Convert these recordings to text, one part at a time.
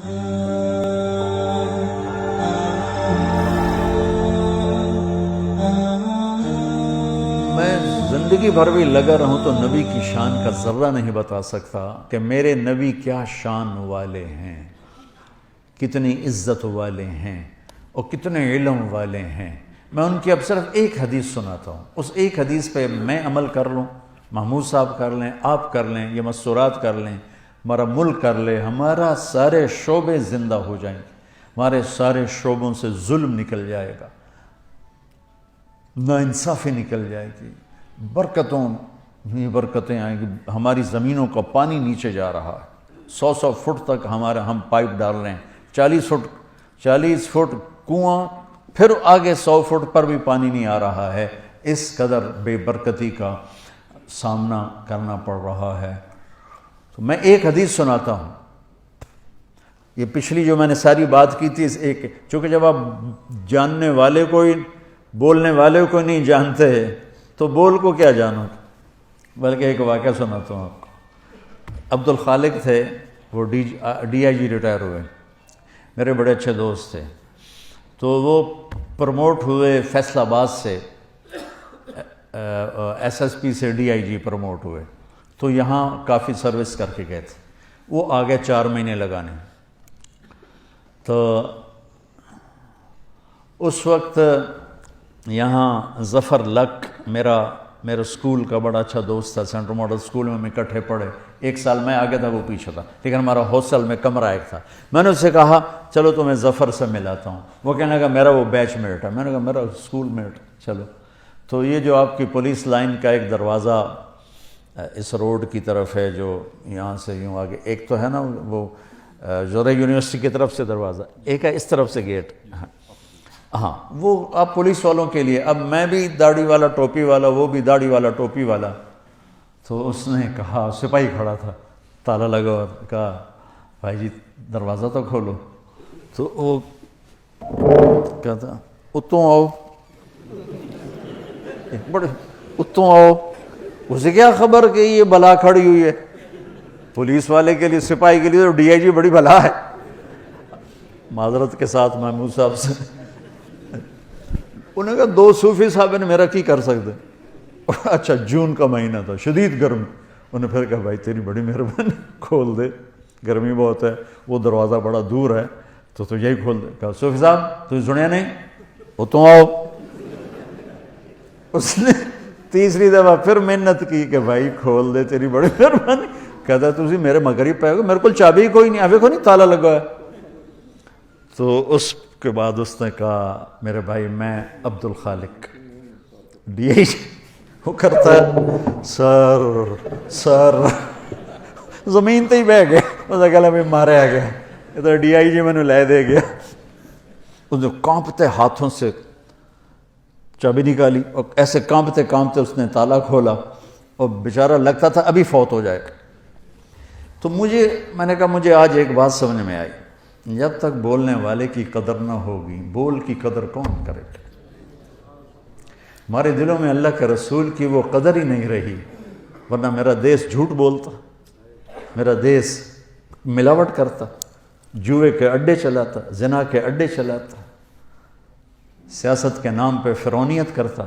میں زندگی بھر بھی لگا رہوں تو نبی کی شان کا ذرہ نہیں بتا سکتا کہ میرے نبی کیا شان والے ہیں، کتنی عزت والے ہیں اور کتنے علم والے ہیں۔ میں ان کی اب صرف ایک حدیث سناتا ہوں، اس ایک حدیث پہ میں عمل کر لوں، محمود صاحب کر لیں، آپ کر لیں، یہ مستورات کر لیں، ہمارا ملک کر لے، ہمارا سارے شعبے زندہ ہو جائیں گے، ہمارے سارے شعبوں سے ظلم نکل جائے گا، ناانصافی نکل جائے گی، برکتیں آئیں گی، ہماری زمینوں کا پانی نیچے جا رہا ہے، 100 فٹ تک ہم پائپ ڈال رہے ہیں، 40 فٹ کنواں، پھر آگے 100 فٹ پر بھی پانی نہیں آ رہا ہے، اس قدر بے برکتی کا سامنا کرنا پڑ رہا ہے۔ تو میں ایک حدیث سناتا ہوں، یہ پچھلی جو میں نے ساری بات کی تھی، اس ایک، چونکہ جب آپ جاننے والے کو ہی، بولنے والے کو نہیں جانتے تو بول کو کیا جانو، بلکہ ایک واقعہ سناتا ہوں آپ کو۔ عبد الخالق تھے، وہ ڈی آئی جی ریٹائر ہوئے، میرے بڑے اچھے دوست تھے، تو وہ پروموٹ ہوئے فیصل آباد سے، ایس ایس پی سے ڈی آئی جی پروموٹ ہوئے، تو یہاں کافی سروس کر کے گئے تھے، وہ آگے 4 مہینے لگانے۔ تو اس وقت یہاں ظفر لک میرا اسکول کا بڑا اچھا دوست تھا، سینٹرل ماڈل اسکول میں ہم اکٹھے پڑھے، 1 سال میں آگے تھا، وہ پیچھے تھا، لیکن ہمارا ہاسٹل میں کمرہ ایک تھا۔ میں نے اس سے کہا چلو تمہیں ظفر سے ملاتا ہوں، وہ کہنے لگا میرا وہ بیچ میٹ ہے، میں نے کہا میرا اسکول میٹ، چلو۔ تو یہ جو آپ کی پولیس لائن کا ایک دروازہ اس روڈ کی طرف ہے، جو یہاں سے یوں آگے، ایک تو ہے نا وہ زورہ یونیورسٹی کی طرف سے دروازہ، ایک ہے اس طرف سے گیٹ، ہاں وہ اب پولیس والوں کے لیے، اب میں بھی داڑھی والا ٹوپی والا، وہ بھی داڑھی والا ٹوپی والا، تو اس نے کہا، سپاہی کھڑا تھا، تالا لگا ہوا، کہا بھائی جی دروازہ تو کھولو، تو وہ کہتا اتوں آؤ، بڑے اتوں آؤ، اسے کیا خبر کہ یہ بلا کھڑی ہوئی ہے، پولیس والے کے لیے، سپاہی کے لیے تو ڈی آئی جی بڑی بلا ہے، معذرت کے ساتھ محمود صاحب سے، انہوں نے کہا 2 صوفی صاحب نے میرا کی کر سکتے، اچھا جون کا مہینہ تھا، شدید گرم، انہوں نے پھر کہا بھائی تیری بڑی مہربانی، کھول دے، گرمی بہت ہے، وہ دروازہ بڑا دور ہے تو یہی کھول دے۔ کہا صوفی صاحب تجھے سنیا نہیں، اتوں آؤ۔ اس نے تیسری دفعہ پھر محنت کی کہ بھائی کھول دے، تیری بڑی مہربانی، کہتا تجھے میرے مغرب پہ گئے، میرے کو چابی کوئی نہیں، ابھی کو نہیں تالا لگا ہے۔ تو اس کے بعد اس نے کہا میرے بھائی میں عبد الخالق ڈی آئی جی، وہ کرتا ہے سر زمین تے ہی بہ گیا، اس نے کہا میں مارے آ گیا، یہ تو ڈی آئی جی میں نے لے دے گیا۔ اس نے کانپتے ہاتھوں سے چابی نکالی اور ایسے کانپتے اس نے تالا کھولا، اور بیچارہ لگتا تھا ابھی فوت ہو جائے۔ تو میں نے کہا مجھے آج ایک بات سمجھ میں آئی، جب تک بولنے والے کی قدر نہ ہوگی، بول کی قدر کون کرے گا؟ ہمارے دلوں میں اللہ کے رسول کی وہ قدر ہی نہیں رہی، ورنہ میرا دیس جھوٹ بولتا، میرا دیس ملاوٹ کرتا، جوئے کے اڈے چلاتا، زنا کے اڈے چلاتا، سیاست کے نام پہ فرعونیت کرتا،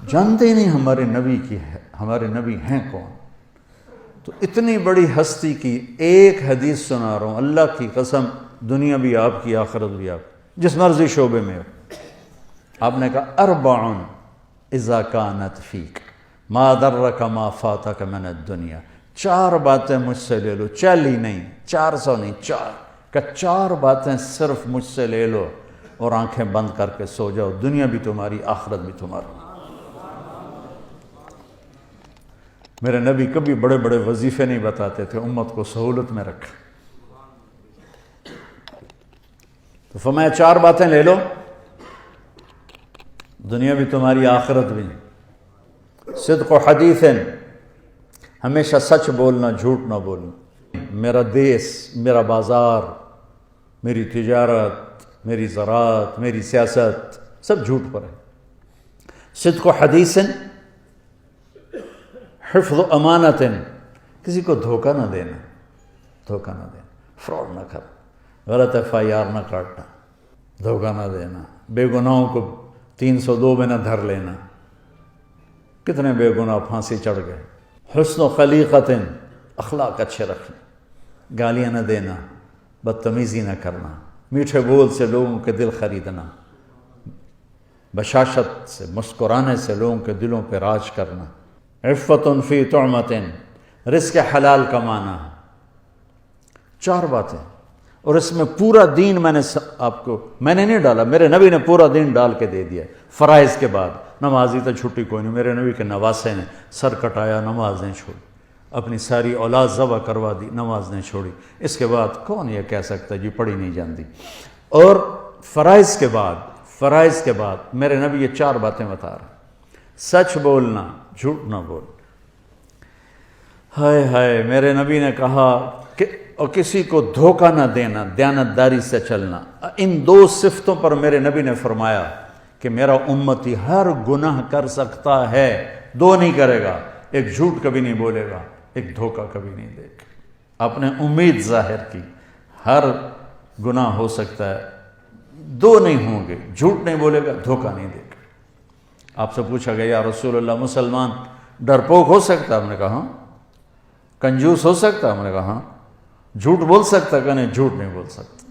جانتے ہی نہیں ہمارے نبی کی ہے، ہمارے نبی ہیں کون۔ تو اتنی بڑی ہستی کی ایک حدیث سنا رہا ہوں، اللہ کی قسم، دنیا بھی آپ کی، آخرت بھی آپ، جس مرضی شعبے میں ہو۔ آپ نے کہا 4 اذا کانت فیک ما درک ما فاتک من الدنیا، 4 باتیں مجھ سے لے لو، 40 نہیں، 400 نہیں، 4 کہ 4 باتیں صرف مجھ سے لے لو اور آنکھیں بند کر کے سو جاؤ، دنیا بھی تمہاری، آخرت بھی تمہاری۔ میرے نبی کبھی بڑے بڑے وظیفے نہیں بتاتے تھے، امت کو سہولت میں رکھا، تو فرمایا 4 باتیں لے لو، دنیا بھی تمہاری، آخرت بھی۔ صدق و حدیث، ہمیشہ سچ بولنا، جھوٹ نہ بولنا۔ میرا دیس، میرا بازار، میری تجارت، میری زراعت، میری سیاست، سب جھوٹ پر ہے۔ صدق و حدیث، حفظ و امانت، کسی کو دھوکہ نہ دینا، دھوکہ نہ دینا، فراڈ نہ کرنا، غلط FIR نہ کاٹنا، دھوکہ نہ دینا، بے گناہوں کو 302 میں نہ دھر لینا۔ کتنے بے گناہ پھانسی چڑھ گئے۔ حسن و خلیقت، اخلاق اچھے رکھنا، گالیاں نہ دینا، بدتمیزی نہ کرنا، میٹھے بول سے لوگوں کے دل خریدنا، بشاشت سے، مسکرانے سے لوگوں کے دلوں پہ راج کرنا، عفت فی طعمت، رزق حلال کمانا۔ 4 باتیں، اور اس میں پورا دین میں نے نہیں ڈالا، میرے نبی نے پورا دین ڈال کے دے دیا۔ فرائض کے بعد نمازی تو چھٹی کوئی نہیں، میرے نبی کے نواسے نے سر کٹایا، نماز نہیں چھوڑی، اپنی ساری اولاد ذبح کروا دی، نماز نہیں چھوڑی۔ اس کے بعد کون یہ کہہ سکتا جی پڑھی نہیں جاندی؟ اور فرائض کے بعد میرے نبی یہ 4 باتیں بتا رہے ہیں۔ سچ بولنا، جھوٹ نہ بول۔ ہائے ہائے، میرے نبی نے کہا کہ اور کسی کو دھوکہ نہ دینا، دیانتداری سے چلنا۔ ان 2 صفتوں پر میرے نبی نے فرمایا کہ میرا امتی ہر گناہ کر سکتا ہے، 2 نہیں کرے گا، ایک جھوٹ کبھی نہیں بولے گا، ایک دھوکہ کبھی نہیں دے گا۔ آپ نے امید ظاہر کی، ہر گناہ ہو سکتا ہے، 2 نہیں ہوں گے، جھوٹ نہیں بولے گا، دھوکہ نہیں دے گا۔ آپ سے پوچھا گیا یا رسول اللہ مسلمان ڈرپوک ہو سکتا؟ ہم نے کہا ہاں۔ کنجوس ہو سکتا؟ ہم نے کہا ہاں۔ جھوٹ بول سکتا؟ کہ نہیں، جھوٹ نہیں بول سکتا۔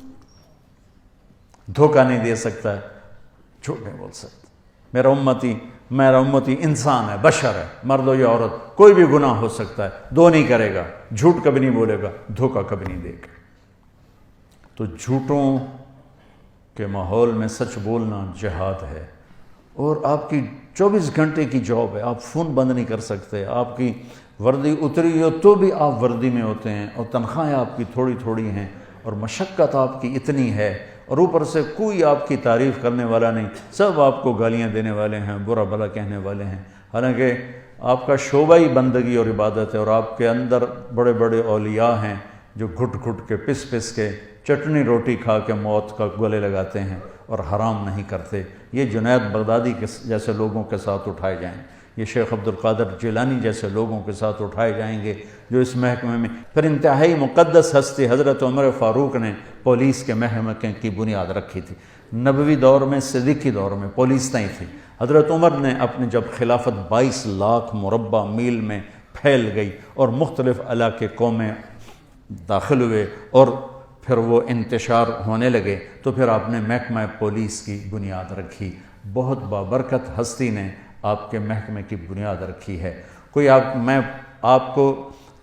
دھوکہ نہیں دے سکتا ہے، جھوٹ نہیں بول سکتا۔ میرا امتی انسان ہے، بشر ہے، مرد ہو یا عورت، کوئی بھی گناہ ہو سکتا ہے، 2 نہیں کرے گا، جھوٹ کبھی نہیں بولے گا، دھوکہ کبھی نہیں دے گا۔ تو جھوٹوں کے ماحول میں سچ بولنا جہاد ہے، اور آپ کی 24 گھنٹے کی جاب ہے، آپ فون بند نہیں کر سکتے، آپ کی وردی اتری ہو تو بھی آپ وردی میں ہوتے ہیں، اور تنخواہیں آپ کی تھوڑی تھوڑی ہیں، اور مشقت آپ کی اتنی ہے، اور اوپر سے کوئی آپ کی تعریف کرنے والا نہیں، سب آپ کو گالیاں دینے والے ہیں، برا بھلا کہنے والے ہیں۔ حالانکہ آپ کا شعبہ ہی بندگی اور عبادت ہے، اور آپ کے اندر بڑے بڑے اولیاء ہیں جو گھٹ گھٹ کے پس کے چٹنی روٹی کھا کے موت کا گلے لگاتے ہیں اور حرام نہیں کرتے۔ یہ جنید بغدادی کے جیسے لوگوں کے ساتھ اٹھائے جائیں، یہ شیخ عبد القادر جیلانی جیسے لوگوں کے ساتھ اٹھائے جائیں گے جو اس محکمے میں۔ پھر انتہائی مقدس ہستی حضرت عمر فاروق نے پولیس کے محکمے کی بنیاد رکھی تھی۔ نبوی دور میں، صدیقی دور میں پولیس نہیں تھی۔ حضرت عمر نے اپنی جب خلافت 22 لاکھ مربع میل میں پھیل گئی اور مختلف علاقے قومیں داخل ہوئے اور پھر وہ انتشار ہونے لگے، تو پھر آپ نے محکمہ پولیس کی بنیاد رکھی۔ بہت بابرکت ہستی نے آپ کے محکمے کی بنیاد رکھی ہے۔ میں آپ کو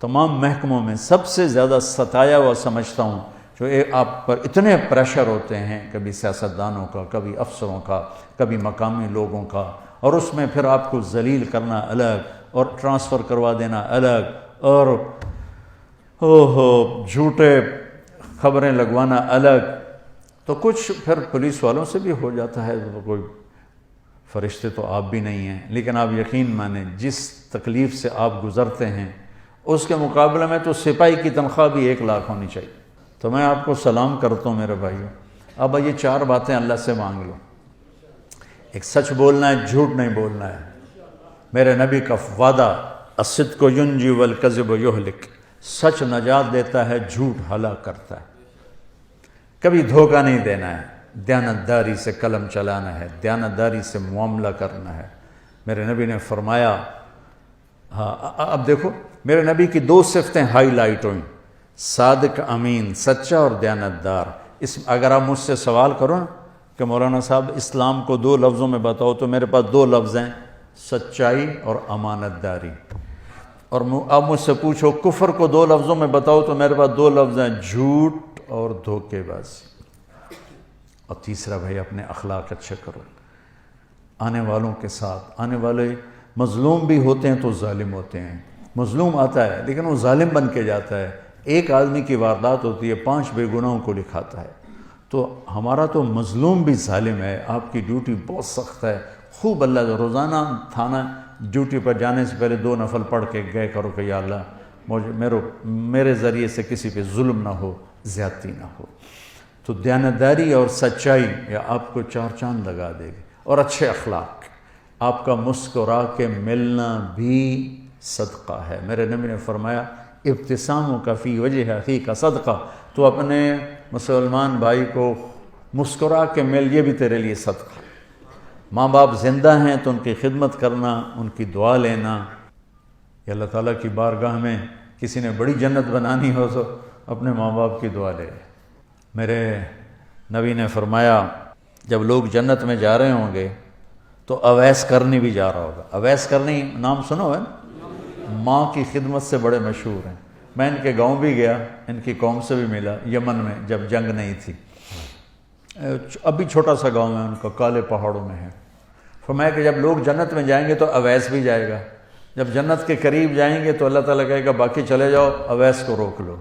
تمام محکموں میں سب سے زیادہ ستایا ہوا سمجھتا ہوں، جو آپ پر اتنے پریشر ہوتے ہیں، کبھی سیاستدانوں کا، کبھی افسروں کا، کبھی مقامی لوگوں کا، اور اس میں پھر آپ کو ذلیل کرنا الگ اور ٹرانسفر کروا دینا الگ، اور جھوٹے خبریں لگوانا الگ۔ تو کچھ پھر پولیس والوں سے بھی ہو جاتا ہے، کوئی فرشتے تو آپ بھی نہیں ہیں، لیکن آپ یقین مانیں جس تکلیف سے آپ گزرتے ہیں اس کے مقابلے میں تو سپاہی کی تنخواہ بھی 1 لاکھ ہونی چاہیے۔ تو میں آپ کو سلام کرتا ہوں میرے بھائیوں، اب یہ 4 باتیں اللہ سے مانگ لو۔ ایک سچ بولنا ہے، جھوٹ نہیں بولنا ہے۔ میرے نبی کا وعدہ، الصدق ینجی والکذب یہلک، سچ نجات دیتا ہے، جھوٹ ہلاک کرتا ہے۔ کبھی دھوکہ نہیں دینا ہے، دیانتداری سے قلم چلانا ہے، دیانتداری سے معاملہ کرنا ہے۔ میرے نبی نے فرمایا، اب دیکھو میرے نبی کی 2 صفتیں ہائی لائٹ ہوئیں، صادق امین، سچا اور دیانتدار۔ اگر آپ مجھ سے سوال کرو نا کہ مولانا صاحب اسلام کو 2 لفظوں میں بتاؤ، تو میرے پاس 2 لفظ ہیں، سچائی اور امانت داری۔ اور اب مجھ سے پوچھو کفر کو 2 لفظوں میں بتاؤ، تو میرے پاس 2 لفظ ہیں، جھوٹ اور دھوکے بازی۔ اور تیسرا بھائی اپنے اخلاق اچھے کرو، آنے والوں کے ساتھ۔ آنے والے مظلوم بھی ہوتے ہیں تو ظالم ہوتے ہیں، مظلوم آتا ہے لیکن وہ ظالم بن کے جاتا ہے۔ ایک آدمی کی واردات ہوتی ہے، 5 بے گناہوں کو لکھاتا ہے۔ تو ہمارا تو مظلوم بھی ظالم ہے۔ آپ کی ڈیوٹی بہت سخت ہے، خوب اللہ روزانہ تھانہ ڈیوٹی پر جانے سے پہلے 2 نفل پڑھ کے گئے کرو کہ یا اللہ میرے ذریعے سے کسی پہ ظلم نہ ہو، زیادتی نہ ہو۔ تو دیانتداری اور سچائی یہ آپ کو 4 چاند لگا دے گی، اور اچھے اخلاق۔ آپ کا مسکرا کے ملنا بھی صدقہ ہے۔ میرے نبی نے فرمایا ابتساموں کا فی وجہ اخی کا صدقہ، تو اپنے مسلمان بھائی کو مسکرا کے مل، یہ بھی تیرے لیے صدقہ۔ ماں باپ زندہ ہیں تو ان کی خدمت کرنا، ان کی دعا لینا، کہ اللہ تعالیٰ کی بارگاہ میں کسی نے بڑی جنت بنانی ہو تو اپنے ماں باپ کی دعا لے۔ میرے نبی نے فرمایا جب لوگ جنت میں جا رہے ہوں گے تو اویس کرنی بھی جا رہا ہوگا۔ اویس کرنی نام سنو ہے، ماں کی خدمت سے بڑے مشہور ہیں۔ میں ان کے گاؤں بھی گیا، ان کی قوم سے بھی ملا یمن میں جب جنگ نہیں تھی، ابھی چھوٹا سا گاؤں ہے ان کا، کالے پہاڑوں میں ہے۔ فرمایا کہ جب لوگ جنت میں جائیں گے تو اویس بھی جائے گا، جب جنت کے قریب جائیں گے تو اللہ تعالیٰ کہے گا باقی چلے جاؤ، اویس کو روک لو۔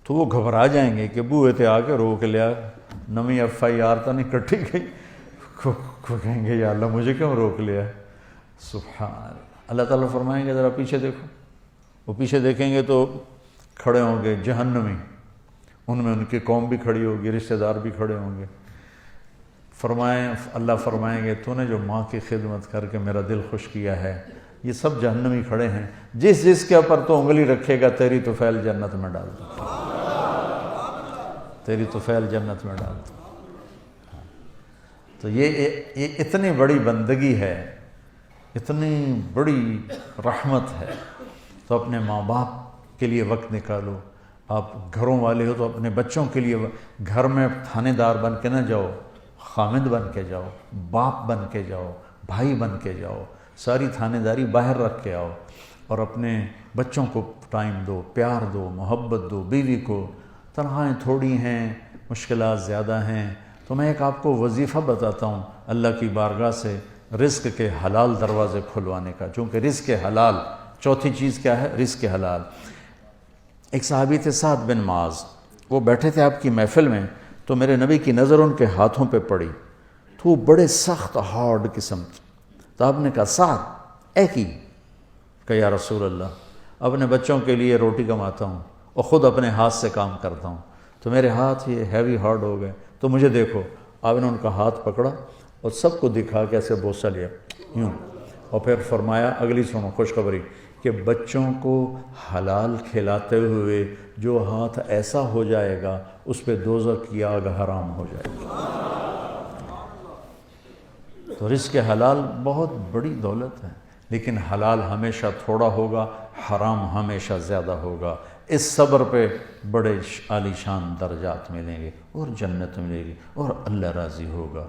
تو وہ گھبرا جائیں گے کہ بوئے تھے آ کے روک لیا، نمی FIR تو نہیں کٹی گئی، کہیں گے یا اللہ مجھے کیوں روک لیا؟ سبحان اللہ تعالیٰ فرمائیں گے ذرا پیچھے دیکھو، وہ پیچھے دیکھیں گے تو کھڑے ہوں گے جہنمی، ان میں ان کی قوم بھی کھڑی ہوگی، رشتہ دار بھی کھڑے ہوں گے۔ اللہ فرمائیں گے تو نے جو ماں کی خدمت کر کے میرا دل خوش کیا ہے، یہ سب جہنمی کھڑے ہیں، جس جس کے اوپر تو انگلی رکھے گا تیری طفیل جنت میں ڈال دو، تیری طفیل جنت میں ڈال دو۔ تو یہ اتنی بڑی بندگی ہے، اتنی بڑی رحمت ہے، تو اپنے ماں باپ کے لیے وقت نکالو۔ آپ گھروں والے ہو تو اپنے بچوں کے لیے گھر میں تھانے دار بن کے نہ جاؤ، خامد بن کے جاؤ، باپ بن کے جاؤ، بھائی بن کے جاؤ، ساری تھانے داری باہر رکھ کے آؤ، اور اپنے بچوں کو ٹائم دو، پیار دو، محبت دو، بیوی کو۔ تنخواہیں تھوڑی ہیں، مشکلات زیادہ ہیں، تو میں ایک آپ کو وظیفہ بتاتا ہوں اللہ کی بارگاہ سے رزق کے حلال دروازے کھلوانے کا، چونکہ رزق حلال، چوتھی چیز کیا ہے؟ رزق حلال۔ ایک صحابی تھے سعد بن معاذ، وہ بیٹھے تھے آپ کی محفل میں، تو میرے نبی کی نظر ان کے ہاتھوں پہ پڑی، تو وہ بڑے سخت ہارڈ قسم تھے، تو آپ نے کہا سعد اے کی، کہ یا رسول اللہ اپنے بچوں کے لیے روٹی کماتا ہوں اور خود اپنے ہاتھ سے کام کرتا ہوں، تو میرے ہاتھ یہ ہیوی ہارڈ ہو گئے، تو مجھے دیکھو۔ آپ نے ان کا ہاتھ پکڑا اور سب کو دکھا کے ایسے بوسہ لیا یوں، اور پھر فرمایا اگلی سنو خوشخبری، کہ بچوں کو حلال کھلاتے ہوئے جو ہاتھ ایسا ہو جائے گا اس پہ دوزخ کی آگ حرام ہو جائے گی۔ تو رزق حلال بہت بڑی دولت ہے، لیکن حلال ہمیشہ تھوڑا ہوگا، حرام ہمیشہ زیادہ ہوگا۔ اس صبر پہ بڑے عالی شان درجات ملیں گے اور جنت ملے گی اور اللہ راضی ہوگا۔